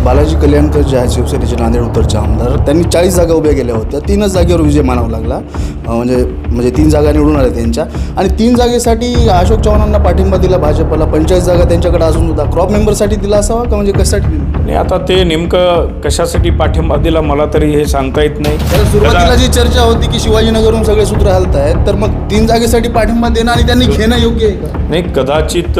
बालाजी कल्याणकर जे आहेत शिवसेनेचे नांदेड उत्तरचे आमदार, त्यांनी 40 जागा उभ्या केल्या होत्या. 3च जागेवर विजय मानावा लागला. म्हणजे 3 जागा निवडून आल्या त्यांच्या. आणि 3 जागेसाठी अशोक चव्हाणांना पाठिंबा दिला भाजपला. 45 जागा त्यांच्याकडे अजून होता. क्रॉप मेंबरसाठी दिला असावा का, म्हणजे कशासाठी? नाही, आता ते नेमकं कशासाठी पाठिंबा दिला मला तरी हे सांगता येत नाही. सुरुवातीला जी चर्चा होती की शिवाजीनगरहून सगळे सूत्र हलत आहेत, तर मग 3 जागेसाठी पाठिंबा देणं आणि त्यांनी घेणं योग्य आहे का? नाही, कदाचित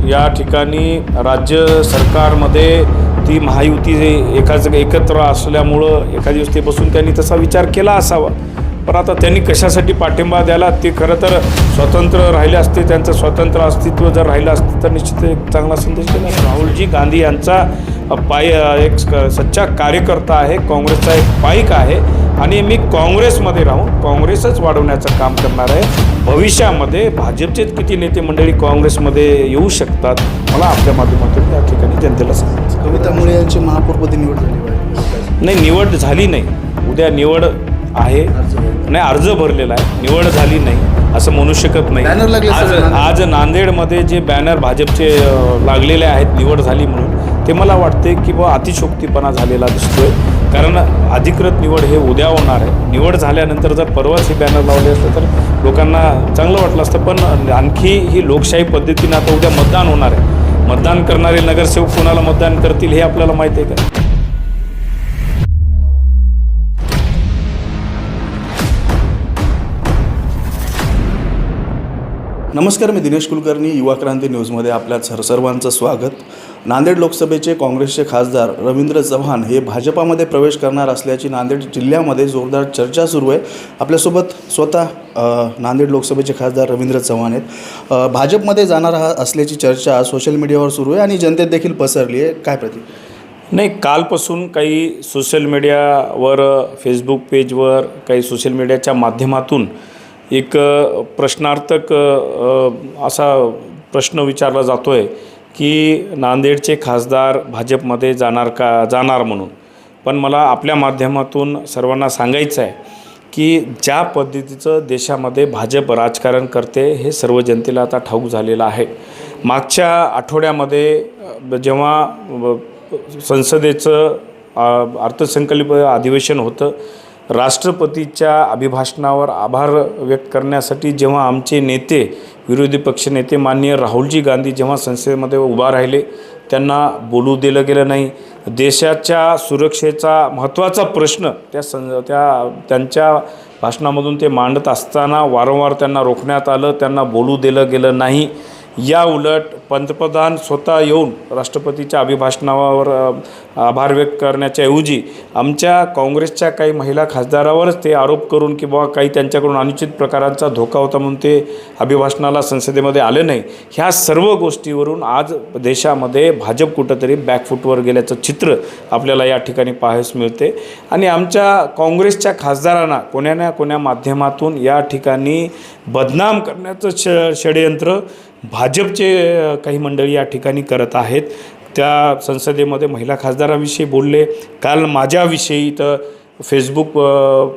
या ठिकाणी राज्य सरकारमध्ये ती महायुती एकत्र असल्यामुळं एका दिवसापासून त्यांनी तसा विचार केला असावा. पण आता त्यांनी कशासाठी पाठिंबा द्यायला, ते खरं तर स्वतंत्र राहिले असते, त्यांचं स्वतंत्र अस्तित्व जर राहिलं असतं तर निश्चित एक चांगला संदेश दिला. राहुलजी गांधी यांचा एक सच्चा कार्यकर्ता आहे, काँग्रेसचा एक पाईक आहे आणि मी काँग्रेसमध्ये राहून काँग्रेसच वाढवण्याचं काम करणार आहे. भविष्यामध्ये भाजपचेच किती नेते मंडळी काँग्रेसमध्ये येऊ शकतात, मला आपल्या माध्यमातून या ठिकाणी जनतेला सांगायचं. कविता मुळे यांची महापौरपदी निवड झाली पाहिजे. नाही, निवड झाली नाही. उद्या निवड आहे. नाही, अर्ज भरलेला आहे, निवड झाली नाही असं म्हणू शकत नाही. बॅनर लागले आज नांदेडमध्ये जे बॅनर भाजपचे लागलेले आहेत निवड झाली म्हणून, ते मला वाटते की अतिशोक्तीपणा झालेला दिसतोय. कारण अधिकृत निवड हे उद्या होणार आहे. निवड झाल्यानंतर जर परवाच हे बॅनर लावले असते तर लोकांना चांगलं वाटलं असतं. पण आणखी ही लोकशाही पद्धतीनं आता उद्या मतदान होणार आहे. मतदान करणारे नगरसेवक कोणाला मतदान करतील हे आपल्याला माहीत आहे का? नमस्कार, मी दिनेश कुलकर्णी. युवा क्रांती न्यूजमध्ये आपल्या सर्वांचं स्वागत. नांदेड लोकसभेचे काँग्रेसचे खासदार रवींद्र चव्हाण हे भाजपामध्ये प्रवेश करणार असल्याची नांदेड जिल्ह्यामध्ये जोरदार चर्चा सुरू आहे. आपल्यासोबत स्वतः नांदेड लोकसभेचे खासदार रवींद्र चव्हाण आहेत. भाजपमध्ये जाणार असल्याची चर्चा सोशल मीडियावर सुरू आहे आणि जनतेत देखील पसरली आहे. काय प्रतिक्रिया? नाही, कालपासून काही सोशल मीडियावर, फेसबुक पेजवर, काही सोशल मीडियाच्या माध्यमातून एक प्रश्नार्थक असा प्रश्न विचारला जातो आहे की नांदेडचे खासदार भाजपमध्ये जाणार म्हणून. पण मला आपल्या माध्यमातून सर्वांना सांगायचं आहे की ज्या पद्धतीचं देशामध्ये भाजप राजकारण करते हे सर्व जनतेला आता ठाऊक झालेलं आहे. मागच्या आठवड्यामध्ये जेव्हा संसदेचं अर्थसंकल्प अधिवेशन होतं, राष्ट्रपतीच्या अभिभाषणावर आभार व्यक्त करण्यासाठी जेव्हा आमचे नेते, विरोधी पक्षनेते माननीय राहुलजी गांधी जेव्हा संसदेमध्ये उभा राहिले, त्यांना बोलू दिलं गेलं नाही. देशाच्या सुरक्षेचा महत्त्वाचा प्रश्न त्यांच्या भाषणामधून ते मांडत असताना वारंवार त्यांना रोखण्यात आलं, त्यांना बोलू दिलं गेलं नाही. या उलट पंतप्रधान स्वतः येऊन राष्ट्रपतीच्या अभिभाषणावर आभार व्यक्त करण्याच्या ऐवजी आमच्या काँग्रेसच्या काही महिला खासदारावरच ते आरोप करून की काही त्यांच्याकडून अनुचित प्रकारांचा धोका होता म्हणून ते अभिभाषणाला संसदेमध्ये आले नाही. ह्या सर्व गोष्टीवरून आज देशामध्ये भाजप कुठंतरी बॅकफूटवर गेल्याचं चित्र आपल्याला या ठिकाणी पाहायस मिळते. आणि आमच्या काँग्रेसच्या खासदारांना कोण्या ना कोण्या माध्यमातून या ठिकाणी बदनाम करण्याचं षडयंत्र भाजपचे काही मंडळी या ठिकाणी करत आहेत. त्या संसदेमध्ये महिला खासदाराविषयी बोलले. काल माझ्याविषयी तर फेसबुक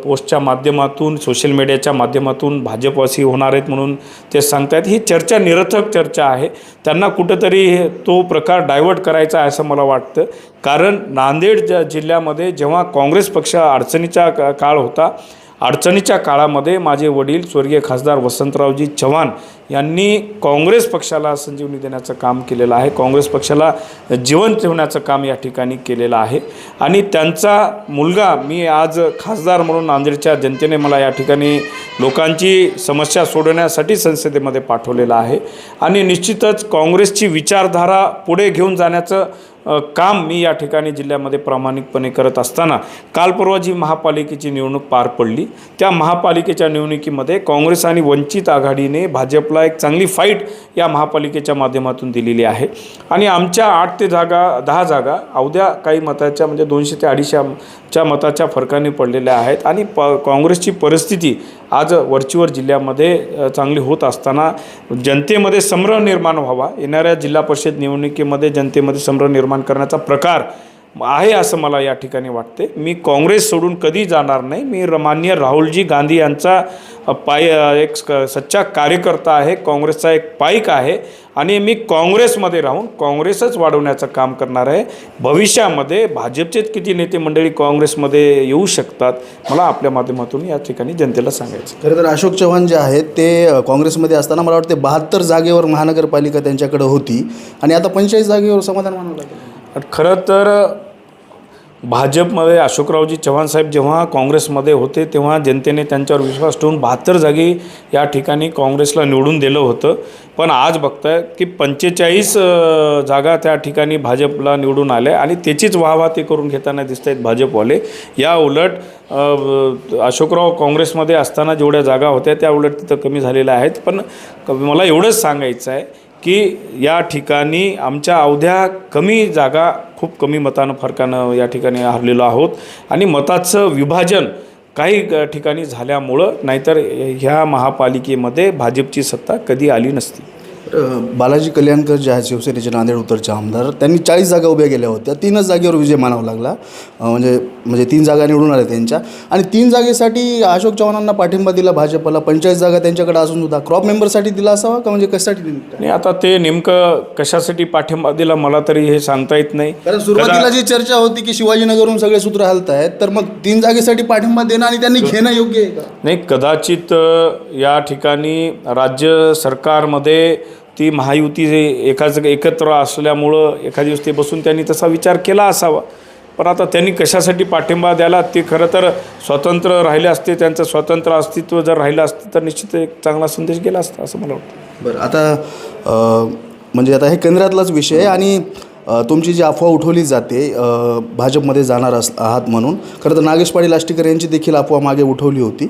पोस्टच्या माध्यमातून, सोशल मीडियाच्या माध्यमातून भाजपवासी होणार आहेत म्हणून ते सांगतायत. ही चर्चा निरर्थक चर्चा आहे. त्यांना कुठंतरी तो प्रकार डायव्हर्ट करायचा आहे असं मला वाटतं. कारण नांदेड जिल्ह्यामध्ये जेव्हा काँग्रेस पक्ष अडचणीचा काळ होता, अडचणीच्या काळामध्ये माझे वडील स्वर्गीय खासदार वसंतरावजी चव्हाण यांनी काँग्रेस पक्षाला संजीवनी देण्याचं काम केलेलं आहे. काँग्रेस पक्षाला जिवंत ठेवण्याचं काम या ठिकाणी केलेलं आहे. आणि त्यांचा मुलगा, मी आज खासदार म्हणून नांदेडच्या जनतेने मला या ठिकाणी लोकांची समस्या सोडवण्यासाठी संसदेमध्ये पाठवलेलं आहे. आणि निश्चितच काँग्रेसची विचारधारा पुढे घेऊन जाण्याचं काम मी या ठिकाणी जिल्ह्यामध्ये प्रामाणिकपणे करत असताना काल परवा जी महापालिकेची निवडणूक पार पडली, त्या महापालिकेच्या निवडणुकीमध्ये काँग्रेस आणि वंचित आघाडीने भाजपला एक चांगली फाईट या महापालिकेच्या माध्यमातून दिलेली आहे. आणि आमच्या 8 ते 10 जागा अवघ्या काही मताच्या, म्हणजे 200 ते 250च्या मताच्या फरकाने पडलेल्या आहेत. आणि काँग्रेसची परिस्थिती आज वरचीवर जिल्ह्यामध्ये चांगली होत असताना जनतेमध्ये संभ्रम निर्माण व्हावा, येणाऱ्या जिल्हा परिषद निवडणुकीमध्ये जनतेमध्ये संभ्रम निर्माण करण्याचा प्रकार आहे असं मला या ठिकाणी वाटते. मी काँग्रेस सोडून कधी जाणार नाही. मी माननीय राहुलजी गांधी यांचा एक सच्चा कार्यकर्ता आहे, काँग्रेसचा एक पाईक आहे आणि मी काँग्रेसमध्ये राहून काँग्रेसच वाढवण्याचं काम करणार आहे. भविष्यामध्ये भाजपचेच किती नेते मंडळी काँग्रेसमध्ये येऊ शकतात, मला आपल्या माध्यमातून या ठिकाणी जनतेला सांगायचं. खरं तर अशोक चव्हाण जे आहेत ते काँग्रेसमध्ये असताना मला वाटते 72 जागेवर महानगरपालिका त्यांच्याकडे होती आणि आता 45 जागेवर समाधान मानावं लागेल. खरं तर भाजपमध्ये अशोकरावजी चव्हाण साहेब जेव्हा काँग्रेसमध्ये होते तेव्हा जनतेने त्यांच्यावर विश्वास ठेवून 72 जागी या ठिकाणी काँग्रेसला निवडून दिलं होतं. पण आज बघताय की 45 जागा त्या ठिकाणी भाजपला निवडून आल्या आणि त्याचीच वाहवा ते करून घेताना दिसत आहेत भाजपवाले. या उलट अशोकराव काँग्रेसमध्ये असताना जेवढ्या जागा होत्या त्या उलट तिथं कमी झालेल्या आहेत. पण मला एवढंच सांगायचं आहे की या ठिकाणी आमच्या अवध्या कमी जागा, खूप कमी मतानं फरकानं या ठिकाणी हरलेलो आहोत आणि मताचं विभाजन काही ठिकाणी झाल्यामुळं, नाहीतर ह्या महापालिकेमध्ये भाजपची सत्ता कधी आली नसती. बालाजी कल्याणकर जे आहेत शिवसेनेचे नांदेड उत्तरचे आमदार, त्यांनी 40 जागा उभ्या केल्या होत्या. 3च जागेवर विजय मानावा लागला. म्हणजे 3 जागा निवडून आल्या त्यांच्या आणि 3 जागेसाठी अशोक चव्हाणांना पाठिंबा दिला भाजपला. 45 जागा त्यांच्याकडे असून सुद्धा क्रॉप मेंबरसाठी दिला असावा का, म्हणजे कशासाठी नाही? आता ते नेमकं कशासाठी पाठिंबा दिला मला तरी हे सांगता येत नाही. कारण सुरुवातीला जी चर्चा होती की शिवाजीनगरहून सगळे सूत्र हलत आहेत, तर मग 3 जागेसाठी पाठिंबा देणं आणि त्यांनी घेणं योग्य आहे का? नाही, कदाचित या ठिकाणी राज्य सरकारमध्ये ती महायुती एकत्र असल्यामुळं एखाद्या दिवस ते बसून त्यांनी तसा विचार केला असावा. पण आता त्यांनी कशासाठी पाठिंबा द्यायला, ते खरं तर स्वतंत्र राहिले असते, त्यांचं स्वतंत्र अस्तित्व जर राहिलं असतं तर निश्चित एक चांगला संदेश गेला असता असं मला वाटतं. बरं, आता म्हणजे आता हे केंद्रातलाच विषय आहे आणि तुमची जी अफवा उठवली जाते भाजपमध्ये जाणार आहात म्हणून, खरं तर नागेश पाटील आष्टीकर यांची देखील अफवा मागे उठवली होती.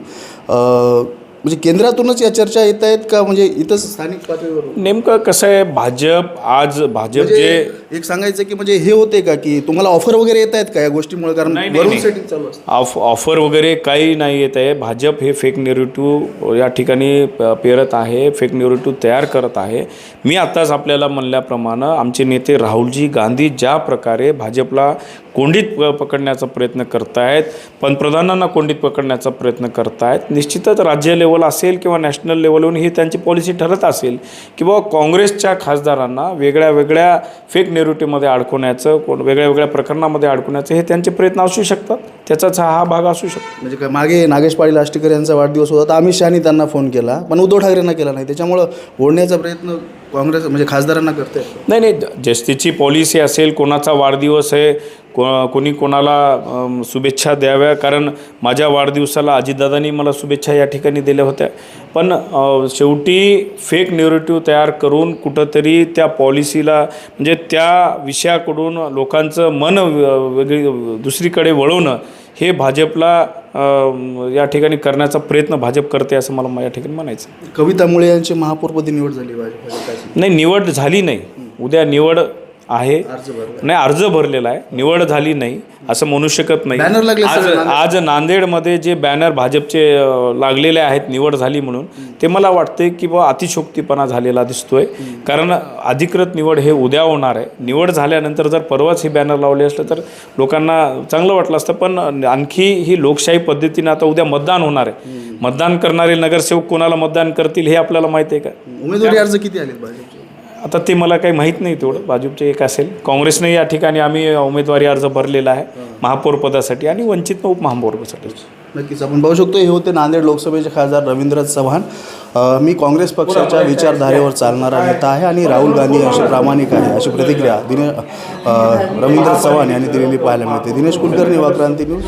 म्हणजे केंद्रातूनच या चर्चा येत आहेत का, म्हणजे इथंच स्थानिक पातळीवर? नेमकं कसं आहे, भाजप जे एक सांगायचं की म्हणजे हे होते का की तुम्हाला ऑफर वगैरे येत आहेत का या गोष्टीमुळे? कारण वरून सेटिंग चालू असतं. ऑफर वगैरे काही नाही येत आहे. भाजप हे फेक नेरेटिव्ह या ठिकाणी पेरत आहे, फेक नेरेटिव्ह तयार करत आहे. मी आत्ताच आपल्याला म्हणल्याप्रमाणे आमचे नेते राहुलजी गांधी ज्या प्रकारे भाजपला कोंडीत पकडण्याचा प्रयत्न करतायत, पंतप्रधानांना कोंडीत पकडण्याचा प्रयत्न करतायत, निश्चितच राज्य लेवल असेल किंवा नॅशनल लेवलवरून ही त्यांची पॉलिसी ठरत असेल की बाबा काँग्रेसच्या खासदारांना वेगळ्या वेगळ्या फेक नेरेटिव्हमध्ये अडकवण्याचं, वेगळ्या वेगळ्या प्रकरणामध्ये अडकवण्याचं हे त्यांचे प्रयत्न असू शकतात. त्याचाच हा भाग असू शकतो. म्हणजे काय, मागे नागेश पाटील आष्टीकर यांचा वाढदिवस होता तर अमित शहानी त्यांना फोन केला, पण उद्धव ठाकरेंना केला नाही. त्याच्यामुळं ओढण्याचा प्रयत्न काँग्रेस म्हणजे खासदारांना करते. नाही, ज्याची पॉलिसी असेल, कोणाचा वाढदिवस आहे, कोणी कोणाला शुभेच्छा द्याव्या. कारण माझ्या वाढदिवसाला अजितदादांनी मला शुभेच्छा या ठिकाणी दिल्या होत्या. पण शेवटी फेक नेरेटिव्ह तयार करून कुठंतरी त्या पॉलिसीला, म्हणजे त्या विषयाकडून लोकांचं मन वेगळी दुसरीकडे वळवणं, हे भाजपला या ठिकाणी करण्याचा प्रयत्न भाजप करते असं मला या ठिकाणी म्हणायचं. कविता मुळे यांची महापौरपदी निवड झाली भाजप? नाही, निवड झाली नाही. उद्या निवड आहे. नाही, अर्ज भरलेला आहे, निवड झाली नाही असं म्हणू शकत नाही. आज नांदेडमध्ये जे बॅनर भाजपचे लागलेले आहेत निवड झाली म्हणून, ते मला वाटते की बा अतिशोक्तीपणा झालेला दिसतोय. कारण अधिकृत निवड हे उद्या होणार आहे. निवड झाल्यानंतर जर परवाच हे बॅनर लावले असलं तर लोकांना चांगलं वाटलं असतं. पण आणखी ही लोकशाही पद्धतीने आता उद्या मतदान होणार आहे. मतदान करणारे नगरसेवक कोणाला मतदान करतील हे आपल्याला माहिती आहे का? उमेदवारी अर्ज किती आले भाजपचे? आता ते मला काही माहीत नाही तेवढं. भाजपचे एक असेल. काँग्रेसने या ठिकाणी आम्ही उमेदवारी अर्ज भरलेला आहे महापौर पदासाठी आणि वंचितनं उपमहापौरपदासाठी. नक्कीच आपण पाहू शकतो. हे होते नांदेड लोकसभेचे खासदार रवींद्र चव्हाण. मी काँग्रेस पक्षाच्या विचारधारेवर चालणारा नेता आहे आणि राहुल गांधी असे प्रामाणिक आहे, अशी प्रतिक्रिया रवींद्र चव्हाण यांनी दिलेली पाहायला मिळते. दिनेश कुलकर्णी, युवा क्रांती न्यूज.